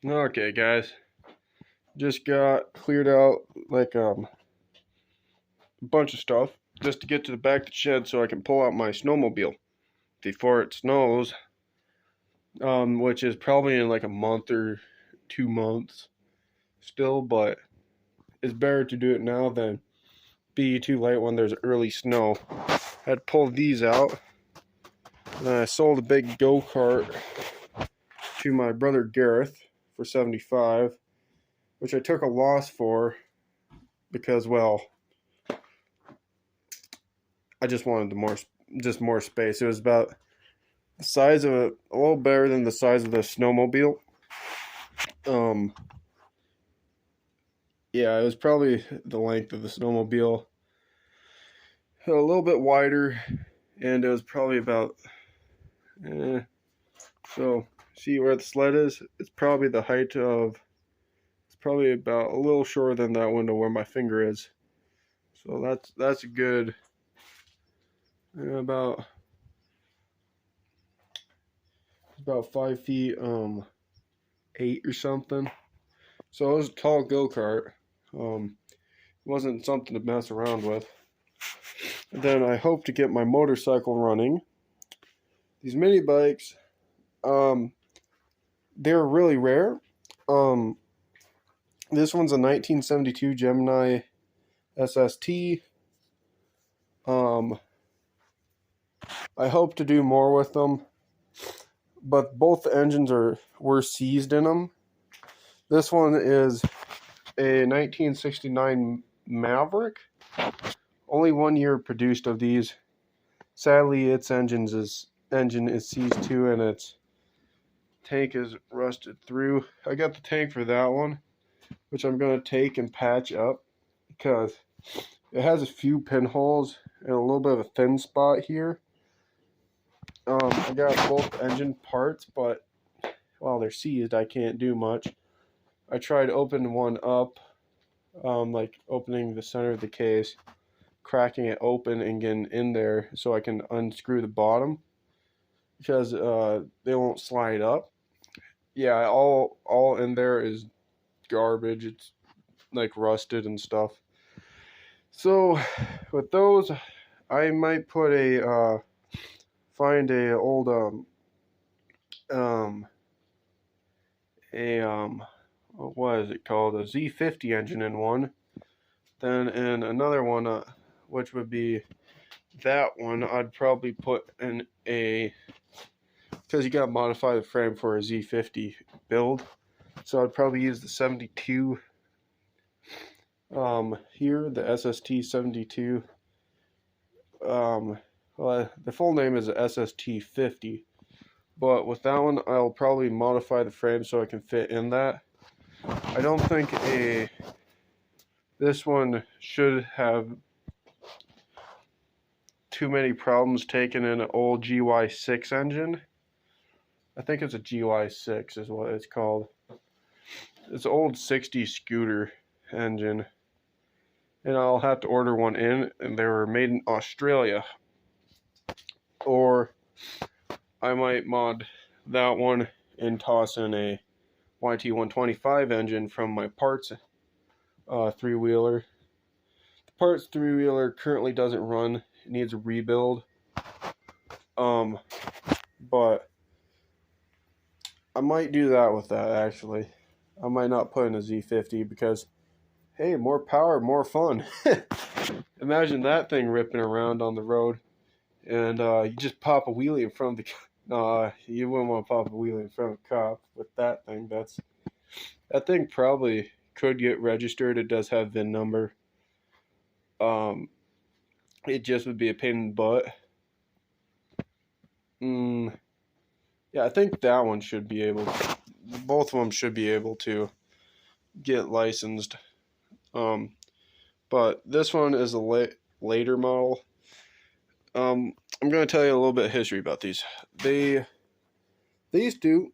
Okay, guys. Just got cleared out like a bunch of stuff just to get to the back of the shed so I can pull out my snowmobile before it snows. Which is probably in like a month or 2 months still, but it's better to do it now than be too late when there's early snow. I had to pull these out. And then I sold a big go-kart to my brother Gareth for 75, which I took a loss for because, well, I just wanted more space. It was about the size of a little better than the size of the snowmobile. Um, yeah, it was probably the length of the snowmobile, a little bit wider, and it was probably about. So see where the sled is? It's probably the height of. It's probably about a little shorter than that window where my finger is. So that's a good. About 5 feet 8 or something. So it was a tall go-kart. It wasn't something to mess around with. And then I hope to get my motorcycle running. These mini bikes, they're really rare. This one's a 1972 Gemini SST. I hope to do more with them, but both the engines were seized in them. This one is a 1969 Maverick. Only 1 year produced of these. Sadly, its engine is seized too, and its tank is rusted through. I got the tank for that one, which I'm going to take and patch up because it has a few pinholes and a little bit of a thin spot here. I got both engine parts, but while they're seized, I can't do much. I tried opening one up, like opening the center of the case, cracking it open and getting in there so I can unscrew the bottom because they won't slide up. Yeah, all in there is garbage. It's like rusted and stuff. So with those, I might put find a old what is it called, a Z50 engine in one. Then in another one, which would be that one, I'd probably put in because you gotta modify the frame for a Z50 build. So I'd probably use the 72 here, the SST 72. Well, the full name is a SST 50, but with that one, I'll probably modify the frame so I can fit in that. I don't think this one should have too many problems taking in an old GY6 engine. I think it's a GY6 is what it's called. It's an old 60 scooter engine. And I'll have to order one in, and they were made in Australia. Or I might mod that one and toss in a YT125 engine from my parts three-wheeler. The parts three-wheeler currently doesn't run. It needs a rebuild. But I might do that with that, actually. I might not put in a Z50 because, hey, more power, more fun. Imagine that thing ripping around on the road, and you just pop a wheelie in front of the. No, you wouldn't want to pop a wheelie in front of a cop with that thing. That thing probably could get registered. It does have VIN number. It just would be a pain in the butt. Yeah, I think that one should be able. Both of them should be able to get licensed. But this one is a later model. I'm going to tell you a little bit of history about these. These two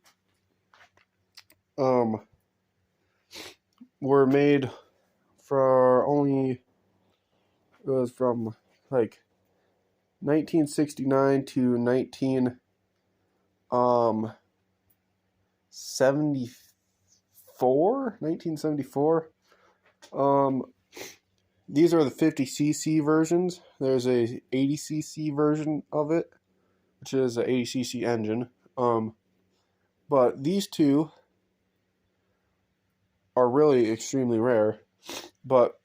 were made for only, it was from like 1969 to 1970 1974. These are the 50cc versions. There's a 80cc version of it, which is an 80cc engine. But these two are really extremely rare. But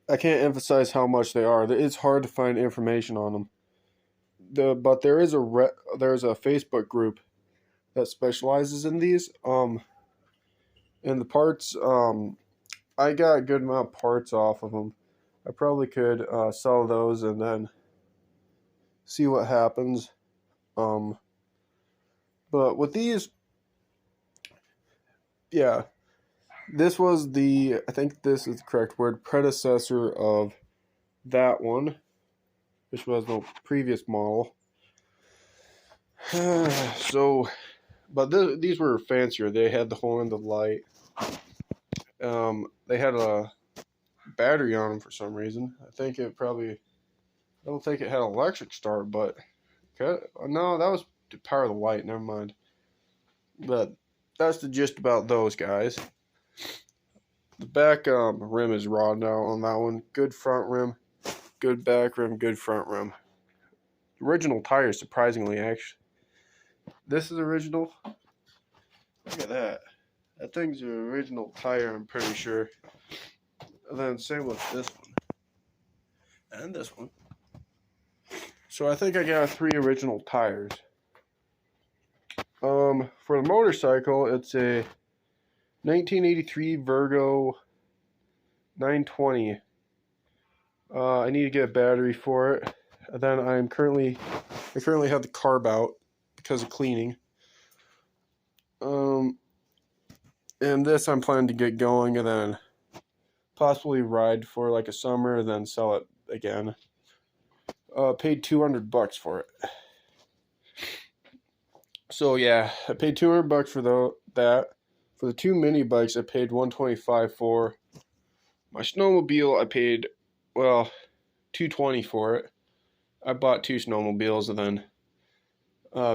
I can't emphasize how much they are. It's hard to find information on them. But there's a Facebook group that specializes in these. And the parts, I got a good amount of parts off of them. I probably could sell those and then see what happens. But with these, yeah, this was I think this is the correct word, predecessor of that one, which was the previous model. So, but these were fancier. They had the horn, the light. They had a battery on them for some reason. I don't think it had electric start, but no, that was to power the light. Never mind. But that's the gist about those guys. The back rim is raw now on that one. Good front rim, good back rim, good front rim. Original tires, surprisingly, actually. This is original. Look at that. That thing's an original tire, I'm pretty sure. And then same with this one. And this one. So I think I got 3 original tires. For the motorcycle, it's a 1983 Virgo 920. I need to get a battery for it. And then I currently have the carb out because of cleaning. And this I'm planning to get going and then possibly ride for like a summer and then sell it again. Paid $200 for it. So yeah, I paid $200 for that. For the 2 mini bikes, I paid $125 for. My snowmobile, I paid $220 for it. I bought 2 snowmobiles and then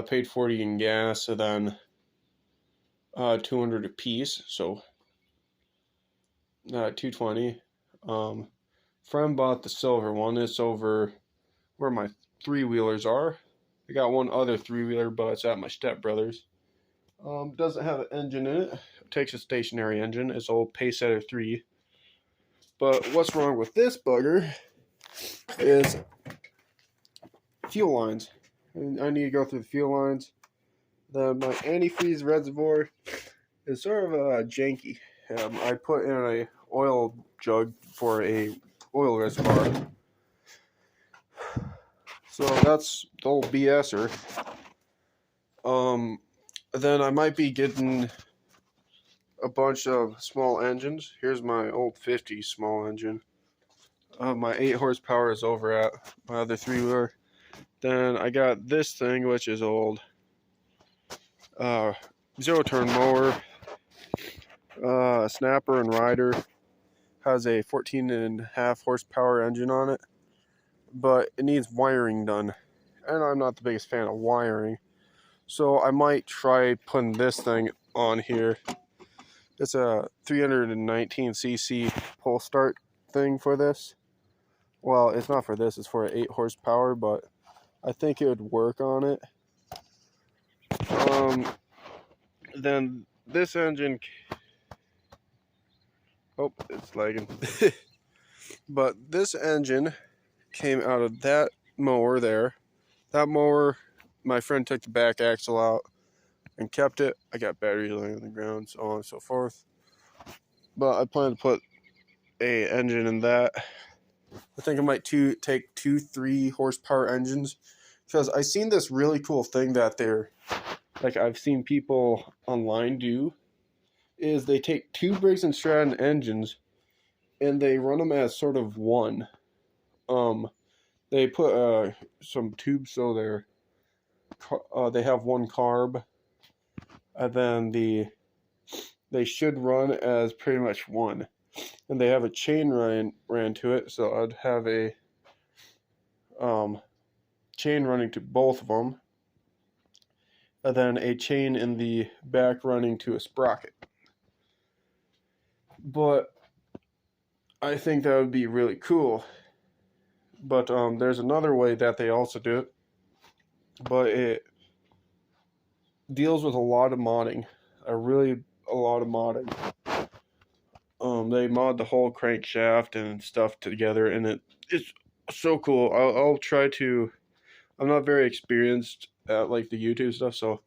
paid $40 in gas and then $200 a piece, so $220. Friend bought the silver one. It's over where my 3-wheelers are. I got one other 3-wheeler, but it's at my stepbrother's. Doesn't have an engine in it. It takes a stationary engine. It's old Pacesetter 3. But what's wrong with this bugger is fuel lines. I need to go through the fuel lines. Then my antifreeze reservoir is sort of janky. I put in a oil jug for a oil reservoir. So that's the old BSer. Then I might be getting a bunch of small engines. Here's my old 50 small engine. My 8 horsepower is over at my other 3-wheeler. Then I got this thing, which is old. 0-turn mower. Snapper and Rider. Has a 14.5 horsepower engine on it. But it needs wiring done. And I'm not the biggest fan of wiring. So I might try putting this thing on here. It's a 319cc pull start thing for this. Well, it's not for this, it's for 8 horsepower, but I think it would work on it. Then this engine, oh, it's lagging. But this engine came out of that mower there. That mower, my friend took the back axle out and kept it. I got batteries laying on the ground, so on and so forth. But I plan to put a engine in that. I think I might take 2 3 horsepower engines, because I seen this really cool thing that I've seen people online do, is they take 2 Briggs and Stratton engines and they run them as sort of one. They put some tubes so they have one carb, and then they should run as pretty much one. And they have a chain ran to it, so I'd have a chain running to both of them, and then a chain in the back running to a sprocket. but I think that would be really cool. But there's another way that they also do it, but it deals with a lot of modding, a lot of modding. They mod the whole crankshaft and stuff together, and it's so cool. I'll try to. I'm not very experienced at like the YouTube stuff, so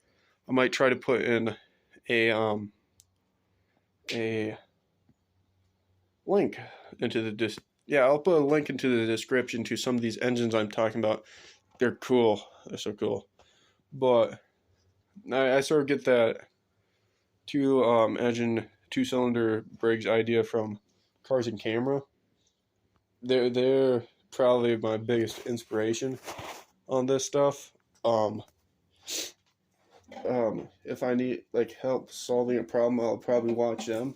I might try to put in a link into the yeah, I'll put a link into the description to some of these engines I'm talking about. They're cool. They're so cool. But I sort of get that engine 2-cylinder Briggs idea from Cars and Camera. They're probably my biggest inspiration on this stuff. If I need like help solving a problem, I'll probably watch them.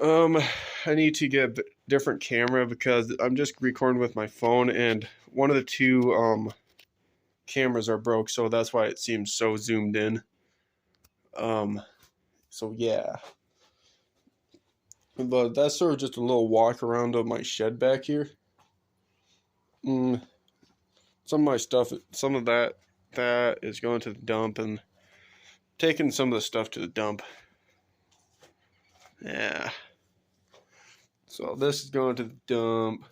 I need to get a different camera because I'm just recording with my phone, and one of the two cameras are broke, so that's why it seems so zoomed in. So yeah. But that's sort of just a little walk around of my shed back here. Some of my stuff, some of that is going to the dump, and taking some of the stuff to the dump. Yeah. So this is going to the dump.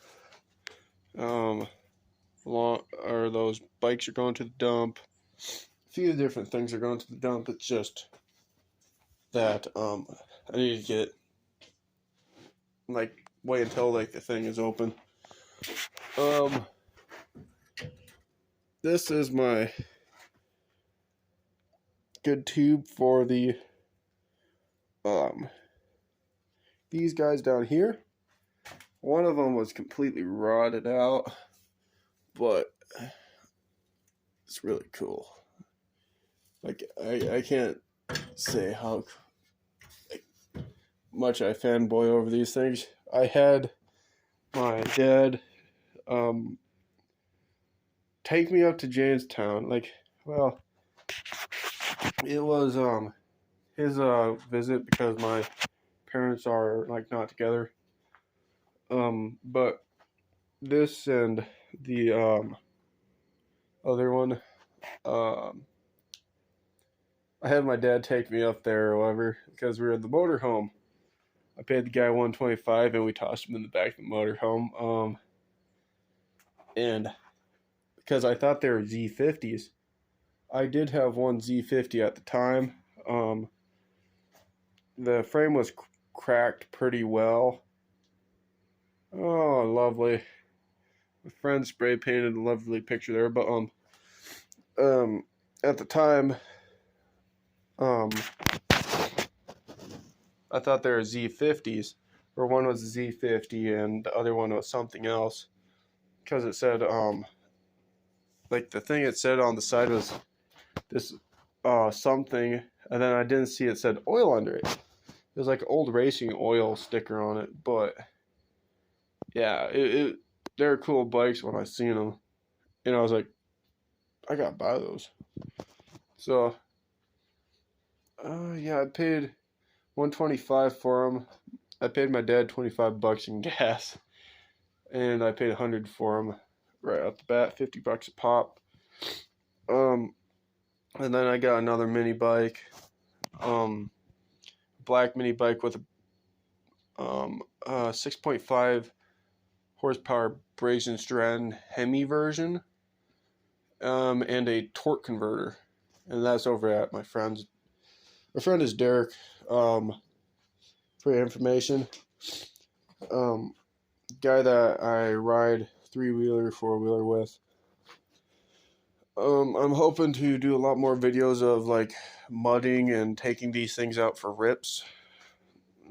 Those bikes are going to the dump. A few different things are going to the dump. It's just that I need to get wait until like the thing is open. This is my good tube for the these guys down here. One of them was completely rotted out, but it's really cool. Like I can't say how much I fanboy over these things. I had my dad take me up to Jamestown. It was his visit because my parents are like not together. But this and the other one, I had my dad take me up there or whatever because we were in the motorhome. I paid the guy $125 and we tossed him in the back of the motorhome. And because I thought they were Z50s, I did have one Z50 at the time. The frame was cracked pretty well. Oh, lovely. My friend spray painted a lovely picture there, but at the time, I thought they were Z50s, or one was a Z50 and the other one was something else, because it said like the thing it said on the side was this something, and then I didn't see it said oil under it. It was like an old racing oil sticker on it, but yeah, they're cool bikes when I seen them, and I was like, I gotta buy those. So yeah, I paid $125 for them. I paid my dad $25 in gas, and I paid $100 for them right off the bat, $50 a pop. And then I got another mini bike, black mini bike with a 6.5 horsepower Briggs and Stratton Hemi version, and a torque converter, and that's over at my friend's. My friend is Derek. For your information, guy that I ride 3-wheeler, 4-wheeler with. I'm hoping to do a lot more videos of like mudding and taking these things out for rips,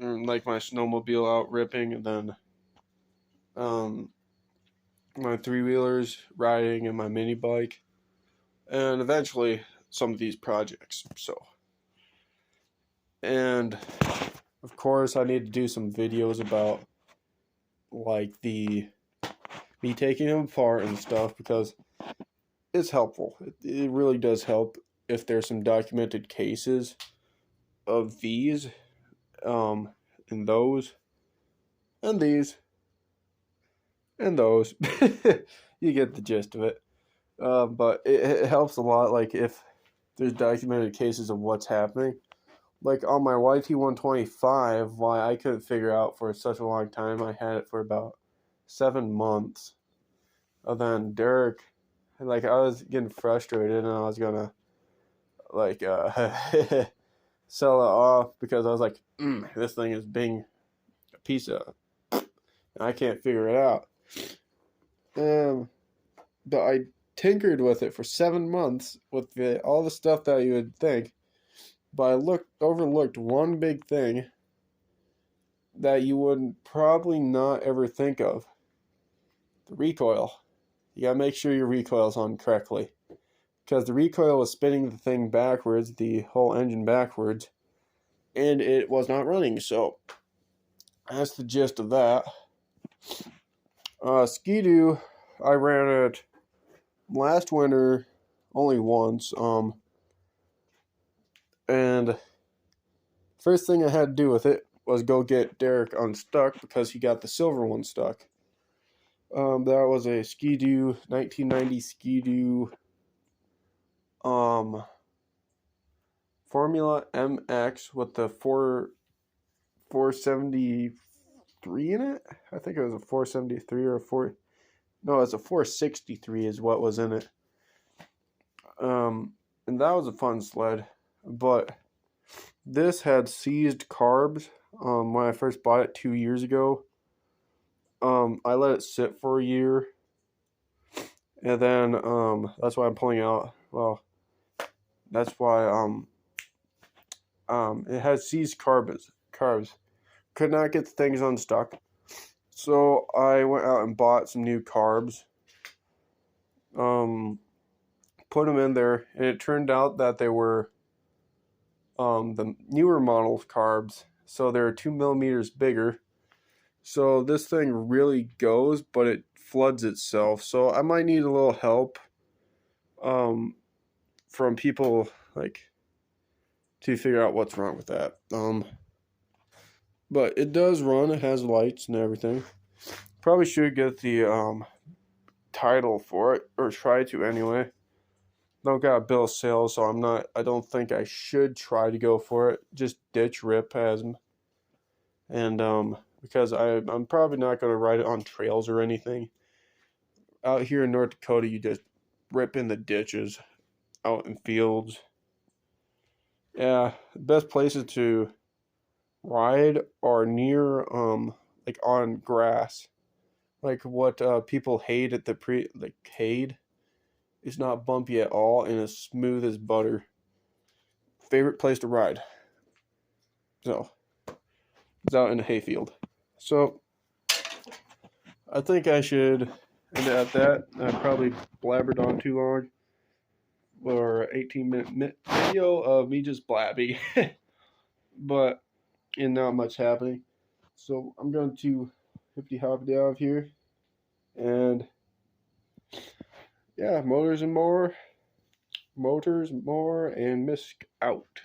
like my snowmobile out ripping, and then my 3-wheelers riding and my mini bike, and eventually some of these projects. So, and of course I need to do some videos about like me taking them apart and stuff, because it's helpful. It really does help if there's some documented cases of these. and those, and these, and those. You get the gist of it. But it helps a lot, like, if there's documented cases of what's happening. Like, on my YT125, why I couldn't figure out for such a long time, I had it for about 7 months. And then Derek, like, I was getting frustrated, and I was gonna, like, sell it off, because I was like, this thing is being a piece of, and I can't figure it out. But I tinkered with it for 7 months with all the stuff that you would think, but I overlooked one big thing that you would probably not ever think of: the recoil. You gotta make sure your recoil's on correctly, because the recoil was spinning the thing backwards, the whole engine backwards, and it was not running. So that's the gist of that. Ski-Doo, I ran it last winter only once. And first thing I had to do with it was go get Derek unstuck, because he got the silver one stuck. That was a Ski-Doo, 1990 Ski-Doo, Formula MX with the 473 in it. I think it was a 473 or a 4. No, it's a 463 is what was in it. And that was a fun sled, but this had seized carbs when I first bought it 2 years ago. I let it sit for a year, and then that's why I'm pulling out. Well, that's why it has seized carbs. Could not get the things unstuck, so I went out and bought some new carbs. Put them in there, and it turned out that they were the newer model carbs, so they're 2 millimeters bigger. So this thing really goes, but it floods itself. So I might need a little help from people, like, to figure out what's wrong with that. But it does run. It has lights and everything. Probably should get the title for it, or try to anyway. Don't got a bill of sale, so I don't think I should try to go for it. Just ditch rip as, and because I'm probably not going to ride it on trails or anything. Out here in North Dakota, you just rip in the ditches, out in fields. Yeah, the best places to ride are near, like, on grass. Like, what people hate at the Cade. It's not bumpy at all and as smooth as butter. Favorite place to ride. So, it's out in a hayfield. So, I think I should end it at that. I probably blabbered on too long. Or 18-minute video of me just blabbing. But, and not much happening. So, I'm going to hippity hoppity out of here. And, yeah, motors more, and Misk out.